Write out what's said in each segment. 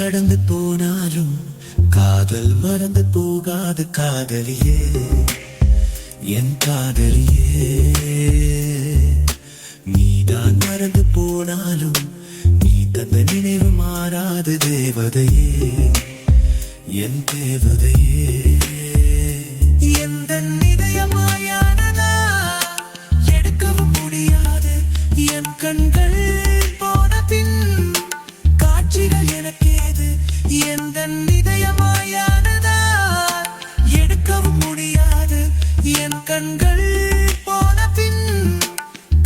கடந்து போனாலும் காதல் மறந்து போகாது காதலியே, என் காதலியே. நீதான் மறந்து போனாலும் நீ தந்த நினைவு மாறாது தேவதையே, என் தேவதையே. எந்த இதயமாயானதா எடுக்கவும் முடியாது, என் கண்கள் போன பின் காட்சிகள் எனக்கேது. எந்த இதயமாயானதா எடுக்கவும் முடியாது, என் கண்கள் போன பின்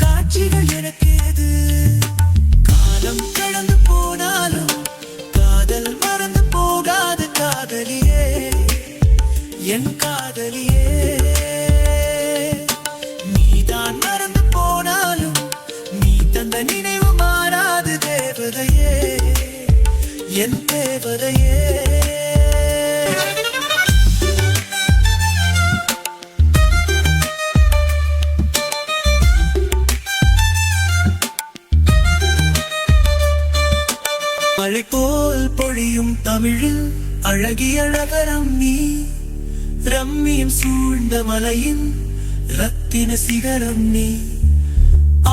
காட்சிகள் எனக்கேது. காலம் கடந்து போனாலும் காதல் மறந்து போகாது காதலியே, என் காதலியே. நீதான் மறந்து போனாலும் நீ தந்த நினைவு மாறாது தேவதையே, என் தேவதையே. மழை போல் பொழியும் தமிழில் அழகிய நகரம் நீ, ரம்மியம் சூழ்ந்த மலையின் ரத்தின சிகரம் நீ.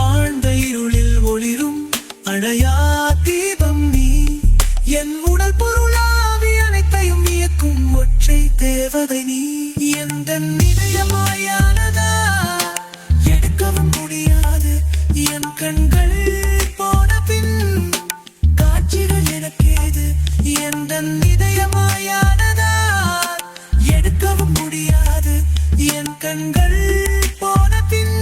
ஆழ்ந்த இருளில் ஒளிரும் அணையா தீபம் நீ, என் உடல் பொருளாவி அனைத்தையும் இயக்கும் ஒற்றை தேவதை நீ. எந்த இதயமாயானதா எடுக்கவும் முடியாது, என் கண்கள் போன பின் காட்சிகள் எனக்கேது. எந்த இதயமாயானதா எடுக்கவும் முடியாது, என் கண்கள் போன பின்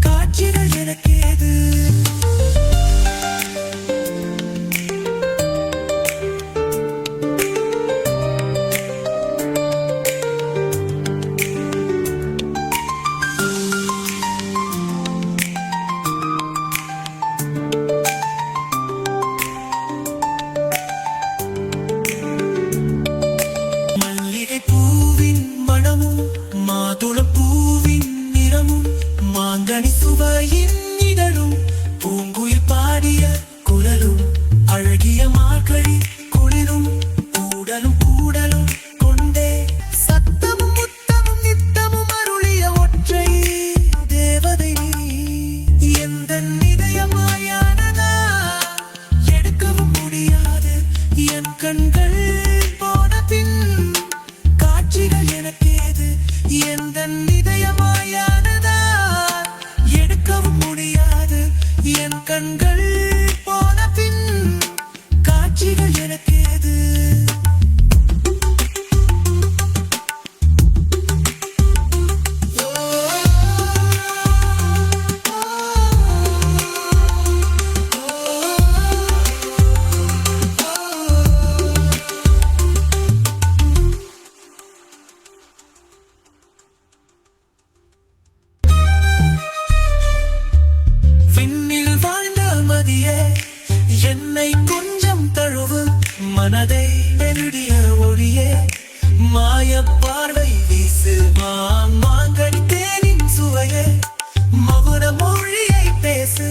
காட்சிகள் எனக்கேது. மாங்கனி சுவையின் இதழும் பூங்குயில் பாடிய குரலும் அழகிய மார்கழி குளிரும் கூடலும் கூடலும் கொண்டே சத்தமும் முத்தமும் நித்தமும் அருளிய ஒற்றை தேவதை நீ. எந்த இதயமாயானதா எடுக்கவும் முடியாது, என் கண்கள் போன பின் காட்சிகள் எனக்கேது. எந்த இதயமாயானதா எடுக்கவும் முடியாது, என் கண்கள் போன பின் காட்சிகள் எனக்கேது. என்னை கொஞ்சம் தழுவு மனதை நெருடிய ஒளியே, மாய பார்வை வீசு மாங்கனி தேனின் சுவையே, மகுர மொழியை பேசு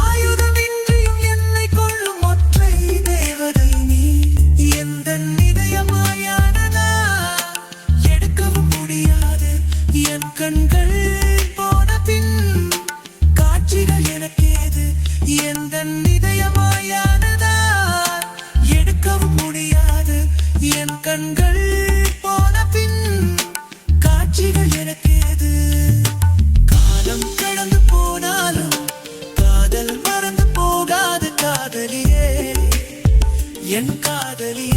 ஆயுதமின்றியும் என்னை கொள்ளும் ஒற்றை தேவதை நீ. எந்த இதயமாயானதா எடுக்கவும் முடியாது, என் கண்கள் போன பின் காட்சிகள் எனக்கேது. எந்த இதயமாயானதா எடுக்கவும் முடியாது, என் கண்கள் போன பின் காட்சிகள் எனக்கேது. காலம் கடந்து போனாலும் காதல் மறந்து போகாது காதலியே, என் காதலியே.